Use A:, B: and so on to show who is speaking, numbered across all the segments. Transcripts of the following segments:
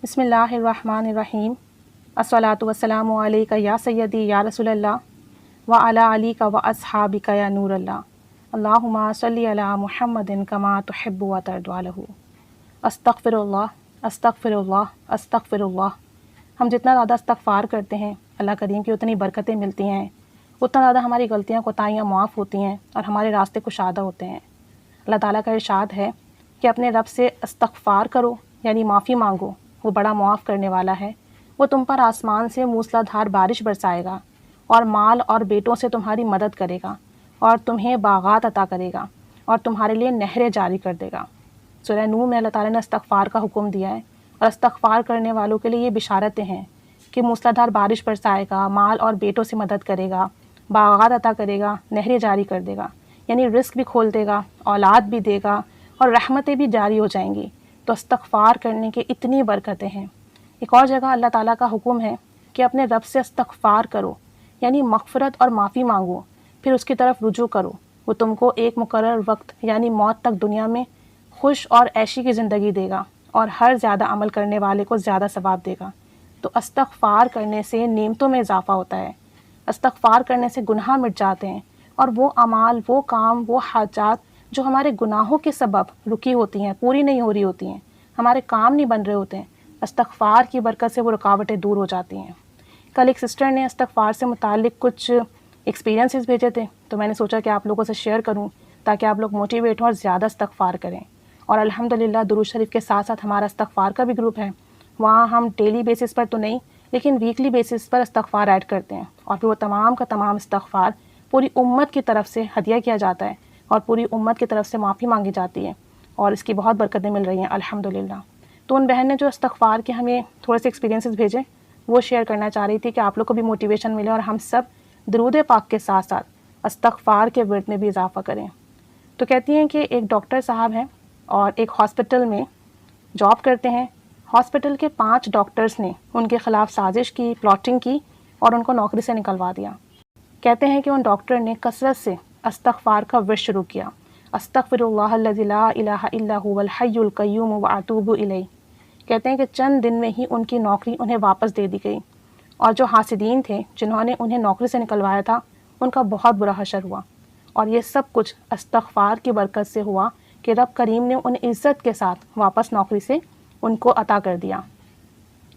A: بسم اللہ الرحمن الرحیم الصلاۃ والسلام علیک یا سیدی یا رسول اللہ وعلی علیک و اصحابک یا نور اللہ اللہم صلی علی محمد کما تحب و ترضی عنہ۔ استغفر اللہ استغفر اللہ استغفر اللہ۔ ہم جتنا زیادہ استغفار کرتے ہیں اللہ کریم کی اتنی برکتیں ملتی ہیں، اتنا زیادہ ہماری غلطیاں کوتاہیاں معاف ہوتی ہیں اور ہمارے راستے کشادہ ہوتے ہیں۔ اللہ تعالیٰ کا ارشاد ہے کہ اپنے رب سے استغفار کرو، یعنی معافی مانگو، وہ بڑا معاف کرنے والا ہے۔ وہ تم پر آسمان سے موسلا دھار بارش برسائے گا اور مال اور بیٹوں سے تمہاری مدد کرے گا اور تمہیں باغات عطا کرے گا اور تمہارے لیے نہریں جاری کر دے گا۔ سورہ نور میں اللہ تعالیٰ نے استغفار کا حکم دیا ہے اور استغفار کرنے والوں کے لیے یہ بشارتیں ہیں کہ موسلا دھار بارش برسائے گا، مال اور بیٹوں سے مدد کرے گا، باغات عطا کرے گا، نہریں جاری کر دے گا، یعنی رزق بھی کھول دے گا، اولاد بھی دے گا اور رحمتیں بھی جاری ہو جائیں گی۔ تو استغفار کرنے کے اتنی برکتیں ہیں۔ ایک اور جگہ اللہ تعالیٰ کا حکم ہے کہ اپنے رب سے استغفار کرو، یعنی مغفرت اور معافی مانگو، پھر اس کی طرف رجوع کرو۔ وہ تم کو ایک مقرر وقت یعنی موت تک دنیا میں خوش اور عیشی کی زندگی دے گا اور ہر زیادہ عمل کرنے والے کو زیادہ ثواب دے گا۔ تو استغفار کرنے سے نعمتوں میں اضافہ ہوتا ہے، استغفار کرنے سے گناہ مٹ جاتے ہیں اور وہ اعمال، وہ کام، وہ حاجات جو ہمارے گناہوں کے سبب رکی ہوتی ہیں، پوری نہیں ہو رہی ہوتی ہیں، ہمارے کام نہیں بن رہے ہوتے ہیں، استغفار کی برکت سے وہ رکاوٹیں دور ہو جاتی ہیں۔ کل ایک سسٹر نے استغفار سے متعلق کچھ ایکسپیرینسز بھیجے تھے، تو میں نے سوچا کہ آپ لوگوں سے شیئر کروں تاکہ آپ لوگ موٹیویٹ ہوں اور زیادہ استغفار کریں۔ اور الحمدللہ درود شریف کے ساتھ ساتھ ہمارا استغفار کا بھی گروپ ہے، وہاں ہم ڈیلی بیسس پر تو نہیں لیکن ویکلی بیسس پر استغفار ایڈ کرتے ہیں، اور پھر وہ تمام کا تمام استغفار پوری امت کی طرف سے ہدیہ کیا جاتا ہے اور پوری امت کی طرف سے معافی مانگی جاتی ہے، اور اس کی بہت برکتیں مل رہی ہیں الحمدللہ۔ تو ان بہن نے جو استغفار کے ہمیں تھوڑے سے ایکسپیرینسز بھیجے وہ شیئر کرنا چاہ رہی تھی کہ آپ لوگ کو بھی موٹیویشن ملے اور ہم سب درود پاک کے ساتھ ساتھ استغفار کے ورد میں بھی اضافہ کریں۔ تو کہتی ہیں کہ ایک ڈاکٹر صاحب ہیں اور ایک ہاسپٹل میں جاب کرتے ہیں۔ ہاسپٹل کے 5 ڈاکٹرز نے ان کے خلاف سازش کی، پلاٹنگ کی اور ان کو نوکری سے نکلوا دیا۔ کہتے ہیں کہ ان ڈاکٹر نے کثرت سے استغفار کا ورد شروع کیا، استغفر اللہ الذی لا الہ الا هو الحی القیوم واتوب الیہ۔ کہتے ہیں کہ چند دن میں ہی ان کی نوکری انہیں واپس دے دی گئی، اور جو حاسدین تھے جنہوں نے انہیں نوکری سے نکلوایا تھا ان کا بہت برا حشر ہوا، اور یہ سب کچھ استغفار کی برکت سے ہوا کہ رب کریم نے انہیں عزت کے ساتھ واپس نوکری سے ان کو عطا کر دیا۔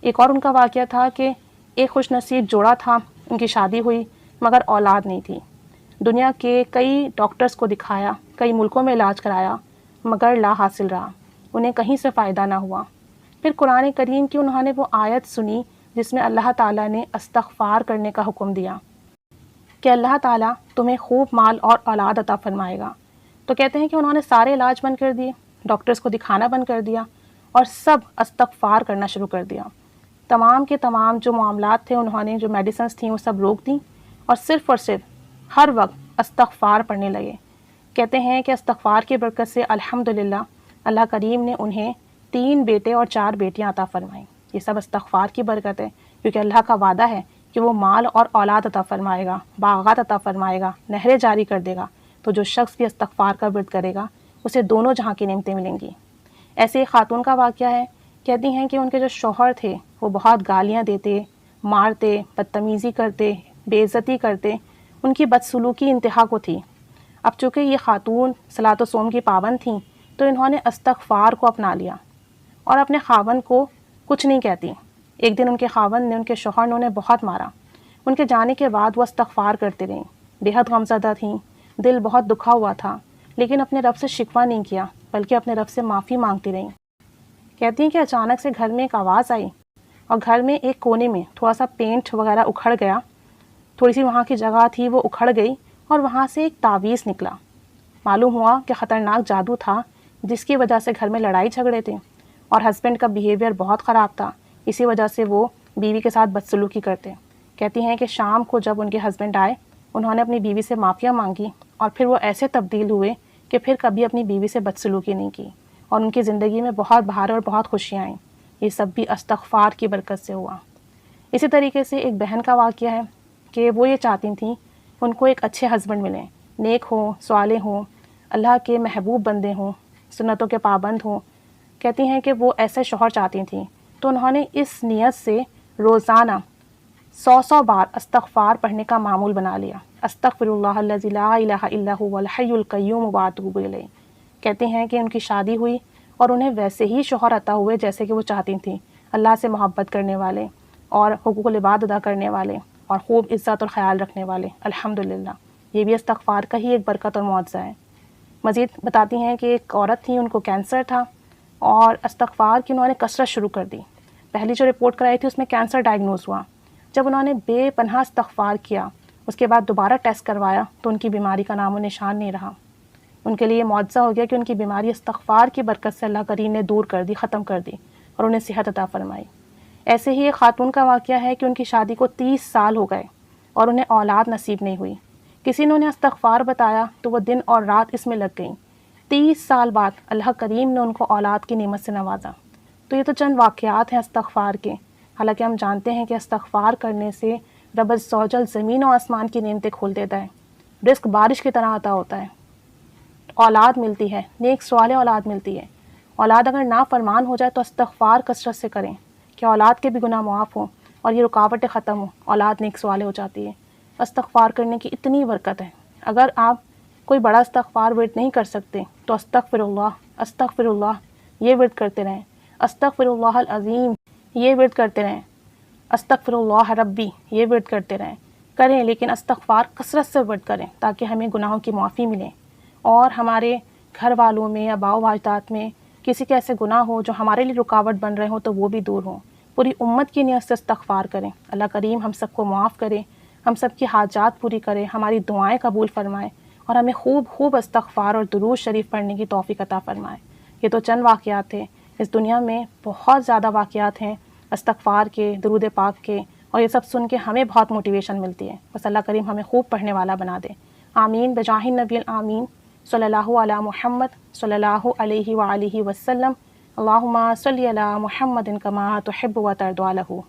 A: ایک اور ان کا واقعہ تھا کہ ایک خوش نصیب جوڑا تھا، ان کی شادی ہوئی مگر اولاد نہیں تھی۔ دنیا کے کئی ڈاکٹرز کو دکھایا، کئی ملکوں میں علاج کرایا مگر لا حاصل رہا، انہیں کہیں سے فائدہ نہ ہوا۔ پھر قرآن کریم کی انہوں نے وہ آیت سنی جس میں اللہ تعالیٰ نے استغفار کرنے کا حکم دیا کہ اللہ تعالیٰ تمہیں خوب مال اور اولاد عطا فرمائے گا۔ تو کہتے ہیں کہ انہوں نے سارے علاج بند کر دیے، ڈاکٹرز کو دکھانا بند کر دیا اور سب استغفار کرنا شروع کر دیا۔ تمام کے تمام جو معاملات تھے، انہوں نے جو میڈیسنز تھیں وہ سب روک دیں اور صرف ہر وقت استغفار پڑھنے لگے۔ کہتے ہیں کہ استغفار کی برکت سے الحمدللہ اللہ کریم نے انہیں 3 بیٹے اور 4 بیٹیاں عطا فرمائیں۔ یہ سب استغفار کی برکت ہے، کیونکہ اللہ کا وعدہ ہے کہ وہ مال اور اولاد عطا فرمائے گا، باغات عطا فرمائے گا، نہریں جاری کر دے گا۔ تو جو شخص بھی استغفار کا ورد کرے گا اسے دونوں جہاں کی نعمتیں ملیں گی۔ ایسے ایک خاتون کا واقعہ ہے، کہتی ہیں کہ ان کے جو شوہر تھے وہ بہت گالیاں دیتے، مارتے، بدتمیزی کرتے، بے عزتی کرتے، ان کی بدسلوکی انتہا کو تھی۔ اب چونکہ یہ خاتون صلاۃ و صوم کی پابند تھیں تو انہوں نے استغفار کو اپنا لیا اور اپنے خاوند کو کچھ نہیں کہتی۔ ایک دن ان کے خاوند نے، ان کے شوہر نے انہیں بہت مارا۔ ان کے جانے کے بعد وہ استغفار کرتے رہیں، بے حد غمزدہ تھیں، دل بہت دکھا ہوا تھا، لیکن اپنے رب سے شکوہ نہیں کیا بلکہ اپنے رب سے معافی مانگتی رہیں۔ کہتی ہیں کہ اچانک سے گھر میں ایک آواز آئی اور گھر میں ایک کونے میں تھوڑا سا پینٹ وغیرہ اکھڑ گیا، تھوڑی سی وہاں کی جگہ تھی وہ اکھڑ گئی اور وہاں سے ایک تعویذ نکلا۔ معلوم ہوا کہ خطرناک جادو تھا جس کی وجہ سے گھر میں لڑائی جھگڑے تھے اور ہسبینڈ کا بیہیویئر بہت خراب تھا، اسی وجہ سے وہ بیوی کے ساتھ بدسلوکی کرتے۔ کہتی ہیں کہ شام کو جب ان کے ہسبینڈ آئے انہوں نے اپنی بیوی سے معافیاں مانگی اور پھر وہ ایسے تبدیل ہوئے کہ پھر کبھی اپنی بیوی سے بدسلوکی نہیں کی اور ان کی زندگی میں بہت بہار اور بہت خوشیاں آئیں۔ یہ سب بھی استغفار کی برکت سے ہوا۔ اسی طریقے سے ایک بہن کا واقعہ ہے کہ وہ یہ چاہتی تھیں ان کو ایک اچھے ہسبینڈ ملیں، نیک ہوں، صالح ہوں، اللہ کے محبوب بندے ہوں، سنتوں کے پابند ہوں۔ کہتی ہیں کہ وہ ایسے شوہر چاہتی تھیں تو انہوں نے اس نیت سے روزانہ 100 بار استغفار پڑھنے کا معمول بنا لیا۔ استغفر اللہ الذی لا الہ الا هو الحی القیوم واتوب الیہ۔ کہتے ہیں کہ ان کی شادی ہوئی اور انہیں ویسے ہی شوہر عطا ہوئے جیسے کہ وہ چاہتی تھیں، اللہ سے محبت کرنے والے اور حقوق العباد ادا کرنے والے اور خوب عزت اور خیال رکھنے والے۔ الحمدللہ، یہ بھی استغفار کا ہی ایک برکت اور معجزہ ہے۔ مزید بتاتی ہیں کہ ایک عورت تھی، ان کو کینسر تھا اور استغفار کی انہوں نے کثرت شروع کر دی۔ پہلی جو رپورٹ کرائی تھی اس میں کینسر ڈائگنوز ہوا۔ جب انہوں نے بے پناہ استغفار کیا، اس کے بعد دوبارہ ٹیسٹ کروایا تو ان کی بیماری کا نام و نشان نہیں رہا۔ ان کے لیے یہ معجزہ ہو گیا کہ ان کی بیماری استغفار کی برکت سے اللہ کریم نے دور کر دی، ختم کر دی اور انہیں صحت عطا فرمائی۔ ایسے ہی ایک خاتون کا واقعہ ہے کہ ان کی شادی کو 30 سال ہو گئے اور انہیں اولاد نصیب نہیں ہوئی۔ کسی نے انہیں استغفار بتایا تو وہ دن اور رات اس میں لگ گئیں۔ 30 سال بعد اللہ کریم نے ان کو اولاد کی نعمت سے نوازا۔ تو یہ تو چند واقعات ہیں استغفار کے، حالانکہ ہم جانتے ہیں کہ استغفار کرنے سے رب عز و جل زمین و آسمان کی نعمتیں کھول دیتا ہے، رزق بارش کی طرح عطا ہوتا ہے، اولاد ملتی ہے، نیک صالح اولاد ملتی ہے۔ اولاد اگر نافرمان ہو جائے تو استغفار کثرت سے کریں کہ اولاد کے بھی گناہ معاف ہوں اور یہ رکاوٹیں ختم ہوں، اولاد نیک صالح ہو جاتی ہے۔ استغفار کرنے کی اتنی برکت ہے۔ اگر آپ کوئی بڑا استغفار ورد نہیں کر سکتے تو استغفر اللہ یہ ورد کرتے رہیں، استغفر اللہ العظیم یہ ورد کرتے رہیں، استغفر اللہ ربی یہ ورد کرتے کریں، لیکن استغفار کثرت سے ورد کریں تاکہ ہمیں گناہوں کی معافی ملے اور ہمارے گھر والوں میں یا باؤ باجداد میں کسی کے ایسے گناہ ہو جو ہمارے لیے رکاوٹ بن رہے ہوں تو وہ بھی دور ہوں۔ پوری امت کی نیت سے استغفار کریں، اللہ کریم ہم سب کو معاف کرے، ہم سب کی حاجات پوری کرے، ہماری دعائیں قبول فرمائے اور ہمیں خوب استغفار اور درود شریف پڑھنے کی توفیق عطا فرمائے۔ یہ تو چند واقعات تھے، اس دنیا میں بہت زیادہ واقعات ہیں استغفار کے، درود پاک کے، اور یہ سب سن کے ہمیں بہت موٹیویشن ملتی ہے۔ بس اللہ کریم ہمیں خوب پڑھنے والا بنا دے، آمین بجاہ النبی الآمین صلی اللہ علی محمد صلی اللہ علیہ وآلہ وسلم۔ اللہم صلی علی محمد کما تحب و ترضی عنہ۔